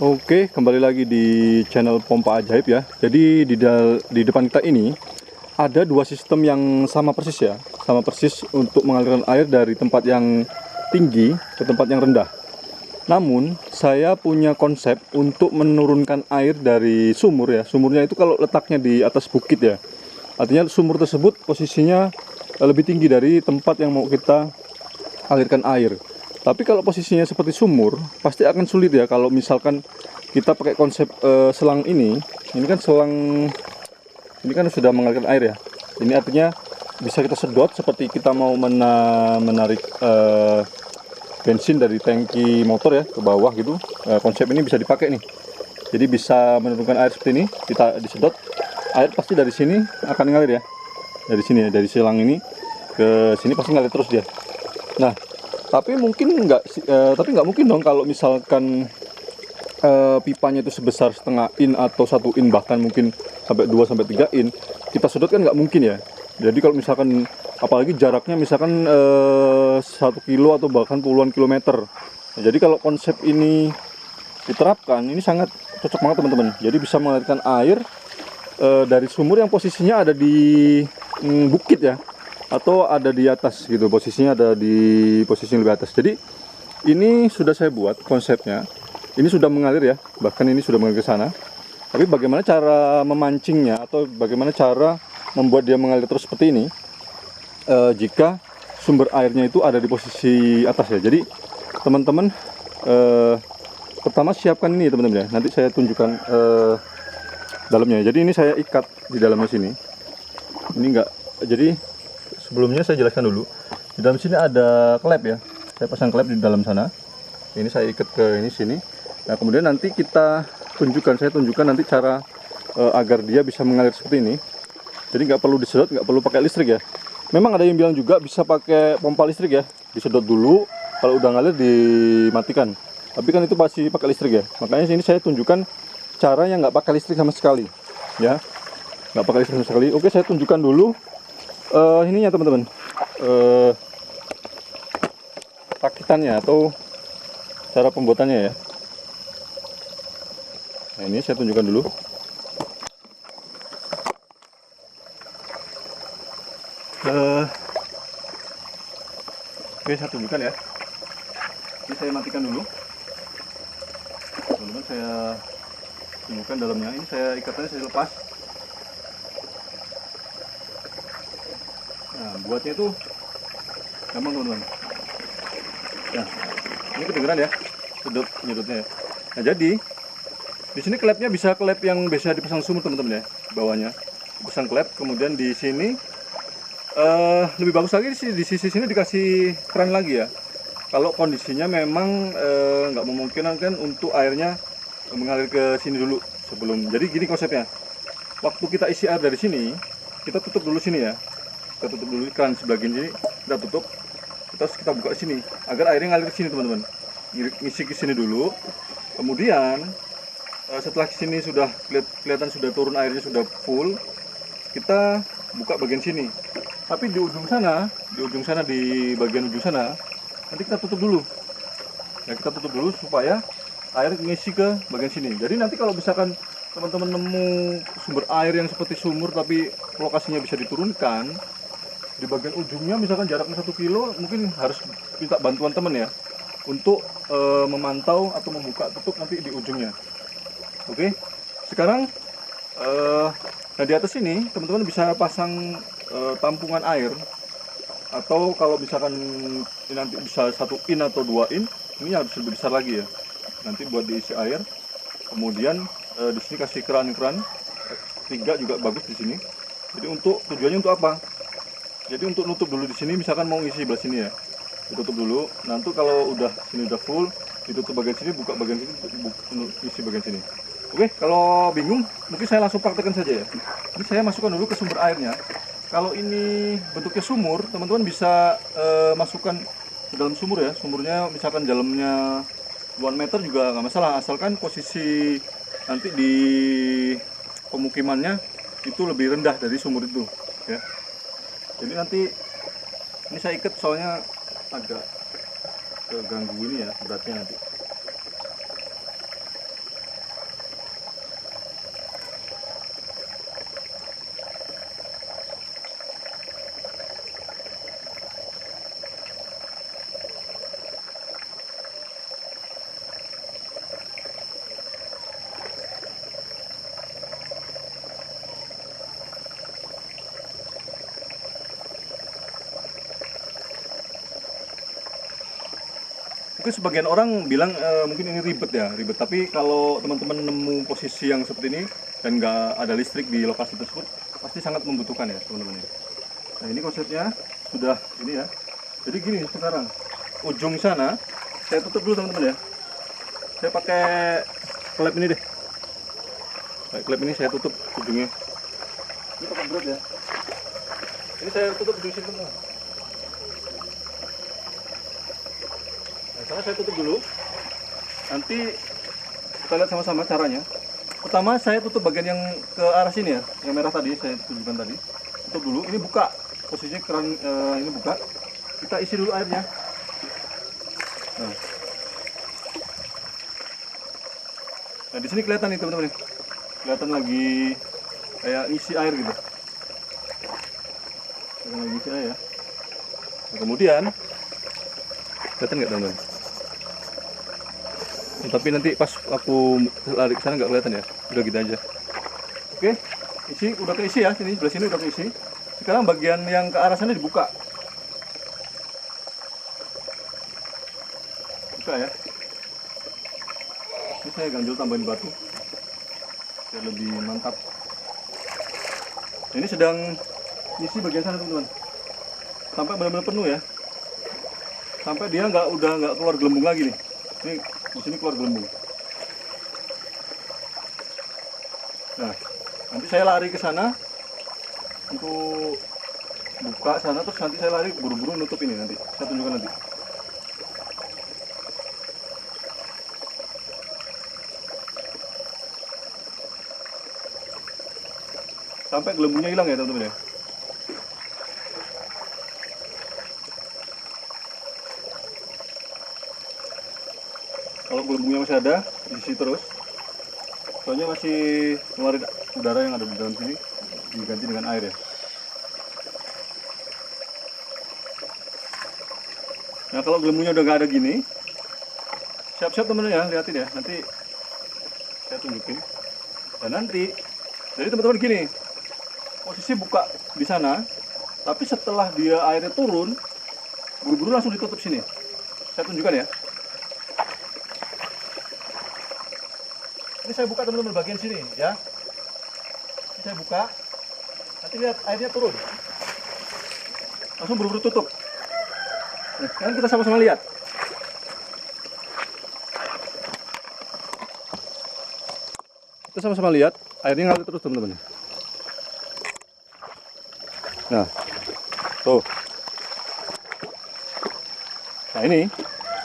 Oke, kembali lagi di channel Pompa Ajaib ya. Jadi di depan kita ini ada dua sistem yang sama persis ya, sama persis untuk mengalirkan air dari tempat yang tinggi ke tempat yang rendah. Namun saya punya konsep untuk menurunkan air dari sumur ya. Sumurnya itu kalau letaknya di atas bukit ya, artinya sumur tersebut posisinya lebih tinggi dari tempat yang mau kita alirkan air. Tapi kalau posisinya seperti sumur, pasti akan sulit ya kalau misalkan kita pakai konsep selang ini. Ini kan selang, ini kan sudah mengalirkan air ya. Ini artinya bisa kita sedot seperti kita mau menarik bensin dari tangki motor ya ke bawah gitu. Konsep ini bisa dipakai nih. Jadi bisa menurunkan air seperti ini, kita disedot, air pasti dari sini akan ngalir ya. Dari sini ya, dari selang ini ke sini pasti ngalir terus dia. Nah, tapi nggak mungkin dong kalau misalkan pipanya itu sebesar setengah in atau 1 in, bahkan mungkin sampai 2 sampai 3 in, kita sedot kan nggak mungkin ya. Jadi kalau misalkan apalagi jaraknya misalkan 1 kilo atau bahkan puluhan kilometer. Nah, jadi kalau konsep ini diterapkan, ini sangat cocok banget teman-teman. Jadi bisa mengalirkan air dari sumur yang posisinya ada di bukit ya, atau ada di atas gitu, posisinya ada di posisi yang lebih atas. Jadi ini sudah saya buat konsepnya, ini sudah mengalir ya, bahkan ini sudah mengalir ke sana. Tapi bagaimana cara memancingnya atau bagaimana cara membuat dia mengalir terus seperti ini jika sumber airnya itu ada di posisi atas ya. Jadi teman-teman pertama siapkan ini teman-teman ya, nanti saya tunjukkan dalamnya. Jadi ini saya ikat di dalamnya sini, ini enggak, jadi sebelumnya saya jelaskan dulu. Di dalam sini ada klep ya. Saya pasang klep di dalam sana. Ini saya ikat ke ini sini. Nah, kemudian nanti saya tunjukkan nanti cara agar dia bisa mengalir seperti ini. Jadi nggak perlu disedot, nggak perlu pakai listrik ya. Memang ada yang bilang juga bisa pakai pompa listrik ya. Disedot dulu, kalau udah ngalir dimatikan. Tapi kan itu pasti pakai listrik ya. Makanya sini saya tunjukkan cara yang nggak pakai listrik sama sekali. Ya, nggak pakai listrik sama sekali. Oke, saya tunjukkan dulu ininya teman-teman, rakitannya atau cara pembuatannya ya. Nah, ini saya tunjukkan dulu. Oke, saya tunjukkan ya. Ini saya matikan dulu teman-teman, saya tunjukkan dalamnya. Ini saya ikatannya saya lepas. Nah, buatnya itu gampang teman-teman. Nah, ini kedengeran ya, nyedotnya ya. Nah, jadi di sini klepnya bisa klep yang biasa dipasang sumur teman-teman ya, bawahnya pasang klep. Kemudian di sini lebih bagus lagi di sisi sini dikasih keran lagi ya. Kalau kondisinya memang nggak memungkinkan kan untuk airnya mengalir ke sini dulu sebelum. Jadi gini konsepnya. Waktu kita isi air dari sini, kita tutup dulu sini ya. Kita tutup dulu keran sebelah sini, kita tutup. Terus kita buka sini agar airnya ngalir ke sini teman-teman. Ngisi ke sini dulu. Kemudian setelah sini sudah kelihatan sudah turun airnya, sudah full, kita buka bagian sini. Tapi di ujung sana, di bagian ujung sana, nanti kita tutup dulu. Ya, kita tutup dulu supaya air ngisi ke bagian sini. Jadi nanti kalau misalkan teman-teman nemu sumber air yang seperti sumur tapi lokasinya bisa diturunkan, di bagian ujungnya misalkan jaraknya 1 kilo, mungkin harus minta bantuan teman ya untuk memantau atau membuka tutup nanti di ujungnya. Oke, sekarang nah di atas ini teman-teman bisa pasang tampungan air, atau kalau misalkan ini nanti bisa 1 in atau 2 in, ini harus lebih besar lagi ya, nanti buat diisi air. Kemudian di sini kasih keran-keran 3 juga bagus di sini. Jadi tujuannya untuk apa? Jadi untuk nutup dulu di sini, misalkan mau ngisi sebelah sini ya, ditutup dulu. Nanti kalau sini udah full, ditutup bagian sini, buka bagian sini, isi bagian sini. Oke, kalau bingung mungkin saya langsung praktekkan saja ya. Ini saya masukkan dulu ke sumber airnya. Kalau ini bentuknya sumur, teman-teman bisa masukkan ke dalam sumur ya. Sumurnya misalkan dalamnya 2 meter juga nggak masalah, asalkan posisi nanti di pemukimannya itu lebih rendah dari sumur itu ya. Jadi nanti ini saya ikat soalnya agak keganggu ini ya beratnya nanti. Mungkin sebagian orang bilang mungkin ini ribet ya, ribet. Tapi kalau teman-teman nemu posisi yang seperti ini dan nggak ada listrik di lokasi tersebut, pasti sangat membutuhkan ya teman-teman ya. Nah ini konsepnya sudah ini ya. Jadi gini sekarang, ujung sana saya tutup dulu teman-teman ya. Saya pakai klep ini deh. Pakai klep ini saya tutup ujungnya. Ini pakai berat ya. Ini saya tutup ujung sini teman-teman. Karena saya tutup dulu, nanti kita lihat sama-sama caranya. Pertama saya tutup bagian yang ke arah sini ya, yang merah tadi saya tunjukkan tadi. Tutup dulu, ini buka, posisinya keran ini buka. Kita isi dulu airnya. Nah di sini kelihatan nih teman-teman, kelihatan lagi kayak isi air gitu. Kelihatan lagi isi air ya. Nah, kemudian kelihatan nggak teman-teman? Tapi nanti pas aku lari ke sana nggak kelihatan ya, udah gitu aja. Oke, isi udah keisi ya, sini sebelah sini udah keisi. Sekarang bagian yang ke arah sana dibuka, buka ya. Ini saya ganjel tambahin batu biar lebih mantap. Ini sedang isi bagian sana teman-teman, sampai benar-benar penuh ya, sampai dia udah nggak keluar gelembung lagi nih. Ini di sini keluar gelembung. Nah, nanti saya lari ke sana untuk buka sana, terus nanti saya lari buru-buru nutup ini nanti. Saya tunjukkan nanti. Sampai gelembungnya hilang ya teman-teman ya. Kalau gelembungnya masih ada, diisi terus. Soalnya masih ngeluarin udara yang ada di dalam sini, diganti dengan air ya. Nah kalau gelembungnya udah nggak ada gini, siap-siap teman-teman ya, lihatin ya. Nanti saya tunjukin. Dan nanti, jadi teman-teman gini, posisi buka di sana, tapi setelah dia airnya turun, buru-buru langsung ditutup sini. Saya tunjukkan ya. Ini saya buka teman-teman bagian sini ya. Ini saya buka. Nanti lihat airnya turun. Langsung buru-buru tutup. Nah, sekarang kita sama-sama lihat. Kita sama-sama lihat airnya ngalir terus teman-teman. Nah, tuh. Nah ini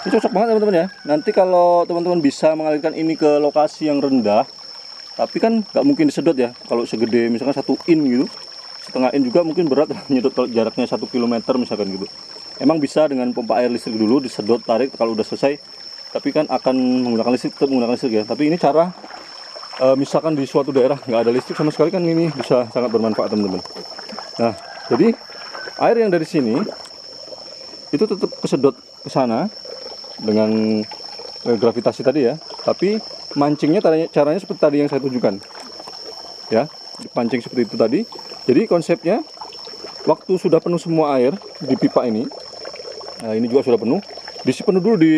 cocok banget teman-teman ya. Nanti kalau teman-teman bisa mengalirkan ini ke lokasi yang rendah, tapi kan nggak mungkin disedot ya. Kalau segede misalkan 1 in gitu, setengah in juga mungkin berat nyedot kalau jaraknya 1 km misalkan gitu. Emang bisa dengan pompa air listrik dulu disedot, tarik kalau udah selesai. Tapi kan akan menggunakan listrik, tetap menggunakan listrik ya. Tapi ini cara misalkan di suatu daerah nggak ada listrik sama sekali kan ini bisa sangat bermanfaat teman-teman. Nah jadi air yang dari sini itu tetap kesedot ke sana dengan gravitasi tadi ya, tapi mancingnya caranya seperti tadi yang saya tunjukkan ya, dipancing seperti itu tadi. Jadi konsepnya waktu sudah penuh semua air di pipa ini, nah ini juga sudah penuh, diisi penuh dulu di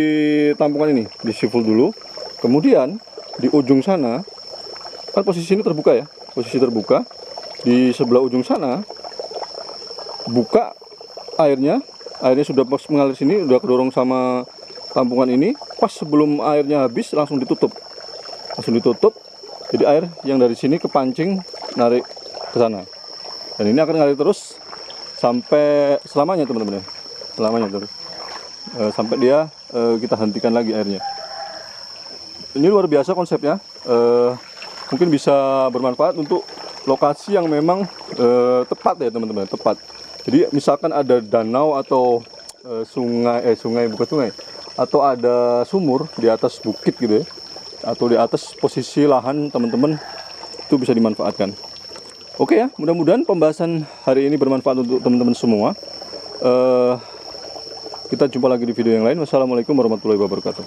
tampungan ini, diisi full dulu. Kemudian di ujung sana kan posisi ini terbuka ya, posisi terbuka di sebelah ujung sana buka airnya sudah pas mengalir sini, udah kedorong sama tampungan ini, pas sebelum airnya habis langsung ditutup, jadi air yang dari sini kepancing narik ke sana, dan ini akan ngalir terus sampai selamanya teman-teman ya, selamanya terus sampai dia kita hentikan lagi airnya. Ini luar biasa konsepnya, mungkin bisa bermanfaat untuk lokasi yang memang tepat ya teman-teman, tepat. Jadi misalkan ada danau atau sungai atau ada sumur di atas bukit gitu ya, atau di atas posisi lahan teman-teman, itu bisa dimanfaatkan. Oke ya, mudah-mudahan pembahasan hari ini bermanfaat untuk teman-teman semua. Kita jumpa lagi di video yang lain. Wassalamualaikum warahmatullahi wabarakatuh.